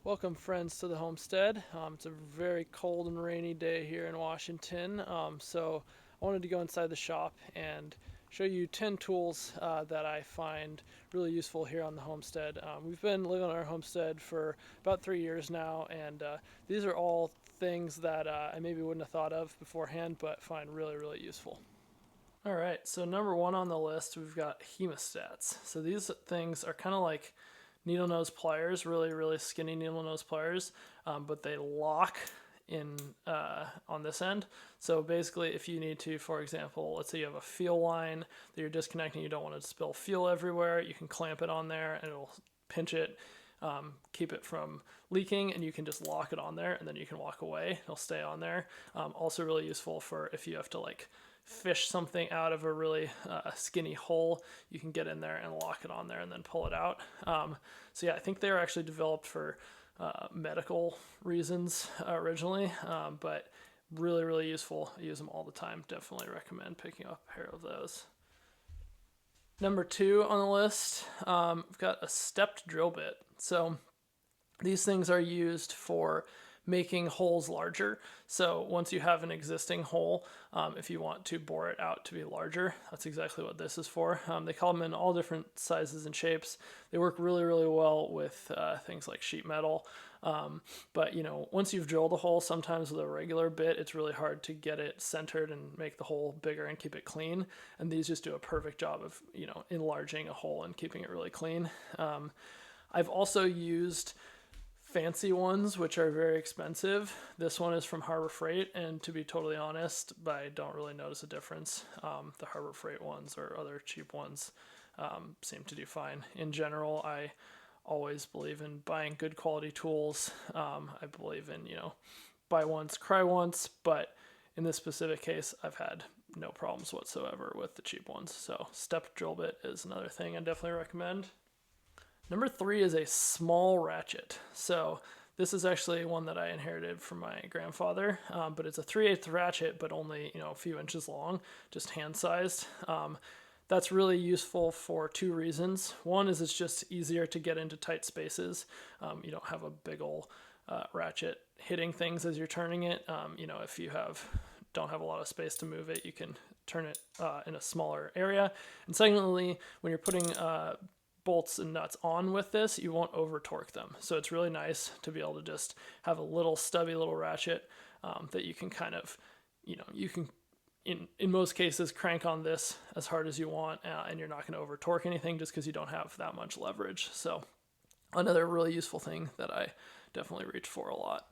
Welcome, friends, to the Homestead. It's a very cold and rainy day here in Washington, so I wanted to go inside the shop and show you 10 tools that I find really useful here on the Homestead. We've been living on our homestead for about 3 years now, and these are all things that I maybe wouldn't have thought of beforehand, but find really, really useful. All right, so number one on the list, we've got hemostats. So these things are kind of like needle nose pliers, really, really skinny needle nose pliers, but they lock in on this end. So basically, if you need to, for example, let's say you have a fuel line that you're disconnecting, you don't want to spill fuel everywhere, you can clamp it on there and it'll pinch it, keep it from leaking, and you can just lock it on there and then you can walk away. It'll stay on there. Also really useful for if you have to like fish something out of a really skinny hole, you can get in there and lock it on there and then pull it out. So yeah, I think they were actually developed for medical reasons originally, but really, really useful. I use them all the time. Definitely recommend picking up a pair of those. Number two on the list, we've got a stepped drill bit. So these things are used for making holes larger. So once you have an existing hole, if you want to bore it out to be larger, that's exactly what this is for. They call them in all different sizes and shapes. They work really, really well with things like sheet metal. But once you've drilled a hole, sometimes with a regular bit, it's really hard to get it centered and make the hole bigger and keep it clean. And these just do a perfect job of, enlarging a hole and keeping it really clean. I've also used fancy ones, which are very expensive. This one is from Harbor Freight, and to be totally honest, I don't really notice a difference. The Harbor Freight ones or other cheap ones seem to do fine. In general, I always believe in buying good quality tools. I believe in, buy once, cry once, but in this specific case, I've had no problems whatsoever with the cheap ones. So stepped drill bit is another thing I definitely recommend. Number three is a small ratchet. So this is actually one that I inherited from my grandfather, but it's a 3/8 ratchet, but only a few inches long, just hand sized. That's really useful for two reasons. One is it's just easier to get into tight spaces. You don't have a big old ratchet hitting things as you're turning it. If you don't have a lot of space to move it, you can turn it in a smaller area. And secondly, when you're putting bolts and nuts on with this, you won't over torque them. So it's really nice to be able to just have a little stubby little ratchet that you can kind of, you can in most cases crank on this as hard as you want, and you're not going to over torque anything just because you don't have that much leverage. So another really useful thing that I definitely reach for a lot.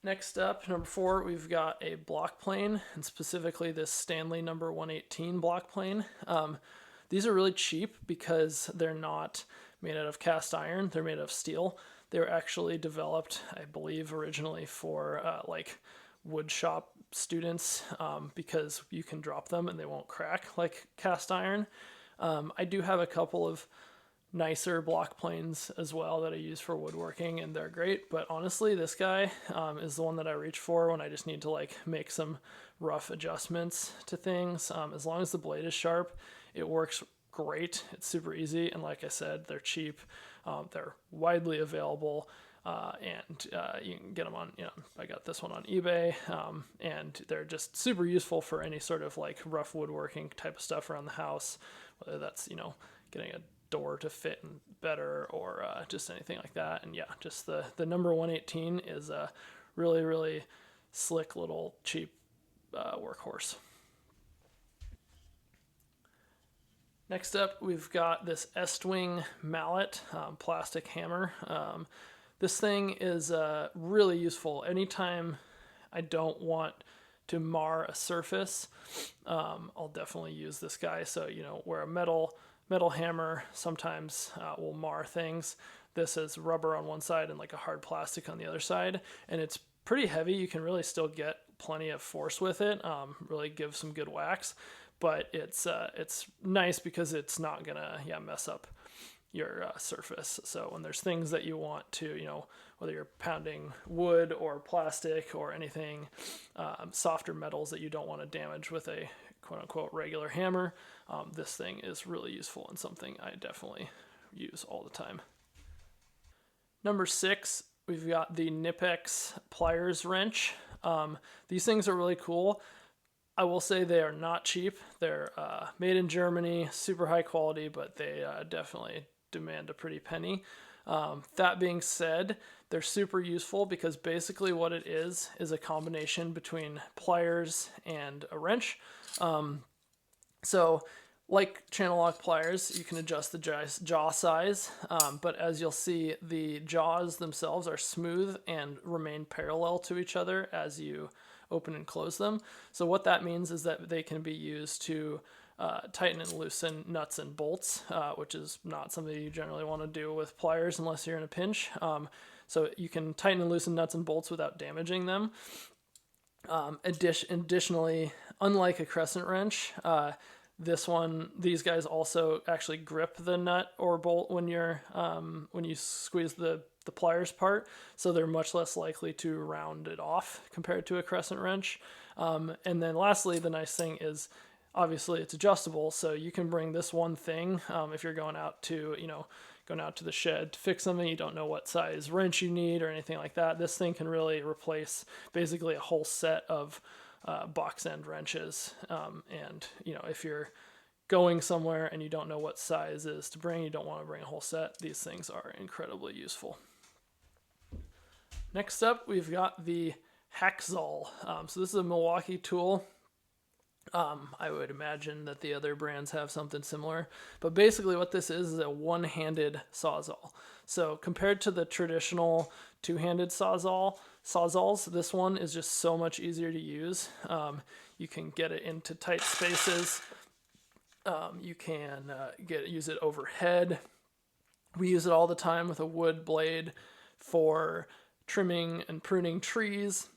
Next up, number four, we've got a block plane, and specifically this Stanley number 118 block plane. These are really cheap because they're not made out of cast iron. They're made of steel. They were actually developed, I believe, originally for like wood shop students because you can drop them and they won't crack like cast iron. I do have a couple of nicer block planes as well that I use for woodworking, and they're great. But honestly, this guy is the one that I reach for when I just need to like make some rough adjustments to things. As long as the blade is sharp, it works great. It's super easy, and like I said, they're cheap. They're widely available, and you can get them on. I got this one on eBay, and they're just super useful for any sort of like rough woodworking type of stuff around the house, whether that's getting a door to fit better or just anything like that. And yeah, just the number 118 is a really, really slick little cheap workhorse. Next up, we've got this Estwing mallet plastic hammer. This thing is really useful. Anytime I don't want to mar a surface, I'll definitely use this guy. So, where a metal hammer sometimes will mar things, this is rubber on one side and like a hard plastic on the other side, and it's pretty heavy. You can really still get plenty of force with it, really give some good whacks, but it's nice because it's not gonna mess up your surface. So when there's things that you want to, whether you're pounding wood or plastic or anything, softer metals that you don't want to damage with a quote unquote regular hammer, this thing is really useful and something I definitely use all the time. Number 6 we've got the Knipex pliers wrench. These things are really cool. I will say they are not cheap. They're made in Germany, super high quality, but they definitely demand a pretty penny. That being said, they're super useful because basically what it is a combination between pliers and a wrench. So like channel lock pliers, you can adjust the jaw size, but as you'll see, the jaws themselves are smooth and remain parallel to each other as you open and close them. So what that means is that they can be used to tighten and loosen nuts and bolts, which is not something you generally want to do with pliers unless you're in a pinch. So you can tighten and loosen nuts and bolts without damaging them. Additionally, unlike a crescent wrench, these guys also actually grip the nut or bolt when you squeeze the pliers part, so they're much less likely to round it off compared to a crescent wrench. And then lastly, the nice thing is obviously it's adjustable, so you can bring this one thing if you're going out to the shed to fix something, you don't know what size wrench you need or anything like that. This thing can really replace basically a whole set of box end wrenches. And if you're going somewhere and you don't know what size is to bring, you don't want to bring a whole set, these things are incredibly useful. Next up, we've got the Hacksaw. So this is a Milwaukee tool. I would imagine that the other brands have something similar, but basically what this is a one-handed sawzall. So compared to the traditional two-handed sawzalls, this one is just so much easier to use. You can get it into tight spaces. You can use it overhead. We use it all the time with a wood blade for trimming and pruning trees.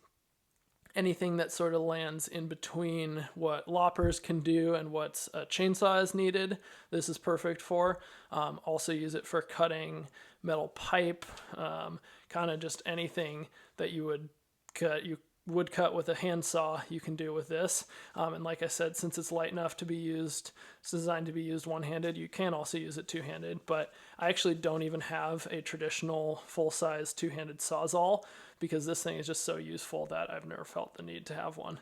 Anything that sort of lands in between what loppers can do and what a chainsaw is needed, this is perfect for. Also use it for cutting metal pipe, kind of just anything that you would cut with a handsaw, you can do with this. And like I said, since it's light enough to be used, it's designed to be used one-handed, you can also use it two-handed, but I actually don't even have a traditional full-size two-handed sawzall because this thing is just so useful that I've never felt the need to have one.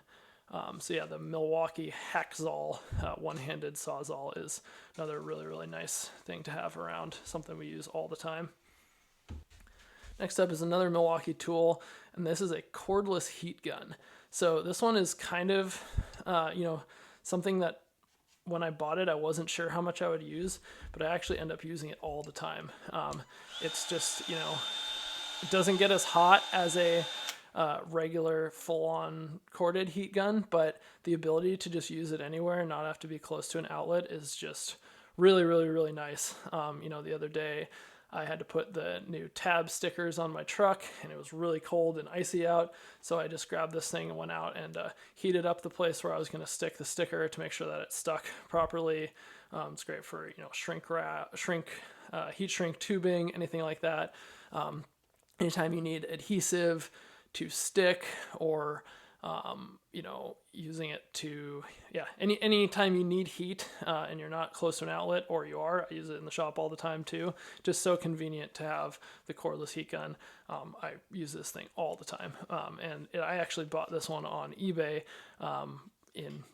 So yeah, the Milwaukee Hacksaw one-handed sawzall is another really, really nice thing to have around, something we use all the time. Next up is another Milwaukee tool, and this is a cordless heat gun. So this one is kind of, something that when I bought it, I wasn't sure how much I would use, but I actually end up using it all the time. It's just, it doesn't get as hot as a regular full-on corded heat gun, but the ability to just use it anywhere and not have to be close to an outlet is just really, really, really nice. The other day, I had to put the new tab stickers on my truck and it was really cold and icy out. So I just grabbed this thing and went out and heated up the place where I was going to stick the sticker to make sure that it stuck properly. It's great for, heat shrink tubing, anything like that. Anytime you need adhesive to stick or, using it to, any time you need heat and you're not close to an outlet, or you are, I use it in the shop all the time too. Just so convenient to have the cordless heat gun. I use this thing all the time. I actually bought this one on eBay in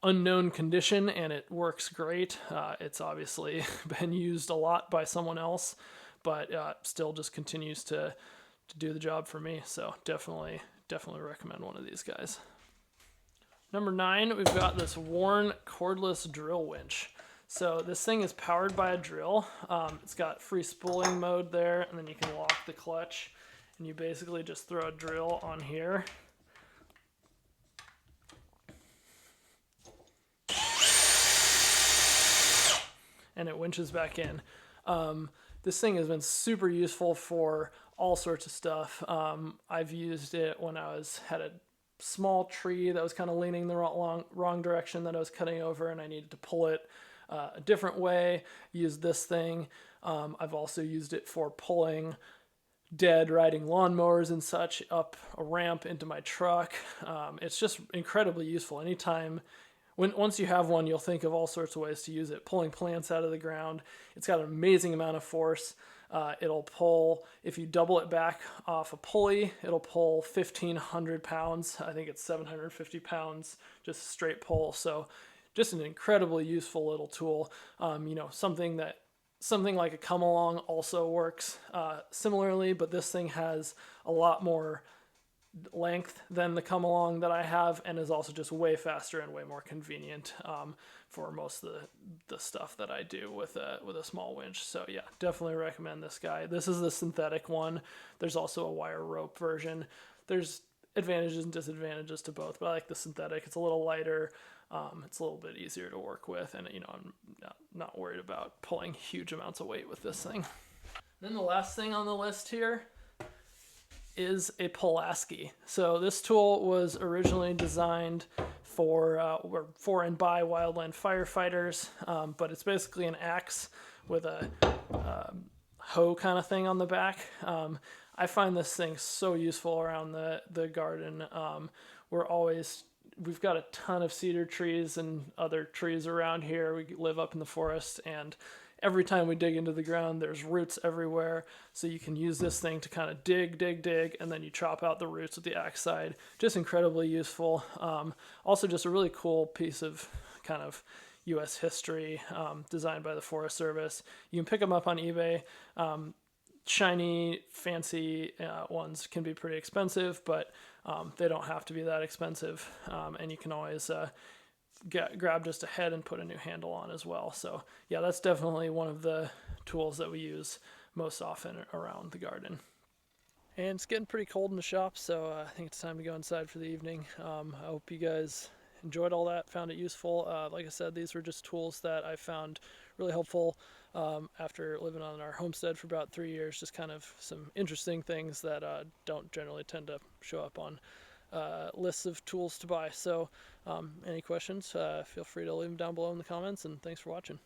unknown condition, and it works great. It's obviously been used a lot by someone else, but still just continues to do the job for me. So definitely recommend one of these guys. Number 9, we've got this Warn cordless drill winch. So this thing is powered by a drill. It's got free spooling mode there, and then you can lock the clutch, and you basically just throw a drill on here. And it winches back in. This thing has been super useful for all sorts of stuff. I've used it when I had a small tree that was kind of leaning the wrong direction that I was cutting over, and I needed to pull it a different way. Used this thing. I've also used it for pulling dead riding lawnmowers and such up a ramp into my truck. It's just incredibly useful. Once you have one, you'll think of all sorts of ways to use it. Pulling plants out of the ground. It's got an amazing amount of force. It'll pull, if you double it back off a pulley, it'll pull 1,500 pounds. I think it's 750 pounds, just a straight pull. So just an incredibly useful little tool. Something like a come along also works similarly, but this thing has a lot more length than the come along that I have, and is also just way faster and way more convenient for most of the stuff that I do with a small winch. So yeah, definitely recommend this guy. This is the synthetic one. There's also a wire rope version. There's advantages and disadvantages to both, but I like the synthetic. It's a little lighter. It's a little bit easier to work with, and I'm not worried about pulling huge amounts of weight with this thing. Then the last thing on the list here is a Pulaski. So this tool was originally designed for and by wildland firefighters, but it's basically an axe with a hoe kind of thing on the back. I find this thing so useful around the garden. We've got a ton of cedar trees and other trees around here. We live up in the forest, and every time we dig into the ground, there's roots everywhere. So you can use this thing to kind of dig, and then you chop out the roots with the axe side. Just incredibly useful. Also just a really cool piece of kind of U.S. history designed by the Forest Service. You can pick them up on eBay. Shiny, fancy ones can be pretty expensive, but they don't have to be that expensive. And you can always grab just a head and put a new handle on as well. So yeah, that's definitely one of the tools that we use most often around the garden. And it's getting pretty cold in the shop, so I think it's time to go inside for the evening. I hope you guys enjoyed all that, found it useful. Like I said, these were just tools that I found really helpful after living on our homestead for about 3 years. Just kind of some interesting things that don't generally tend to show up on lists of tools to buy. So any questions, feel free to leave them down below in the comments, and thanks for watching.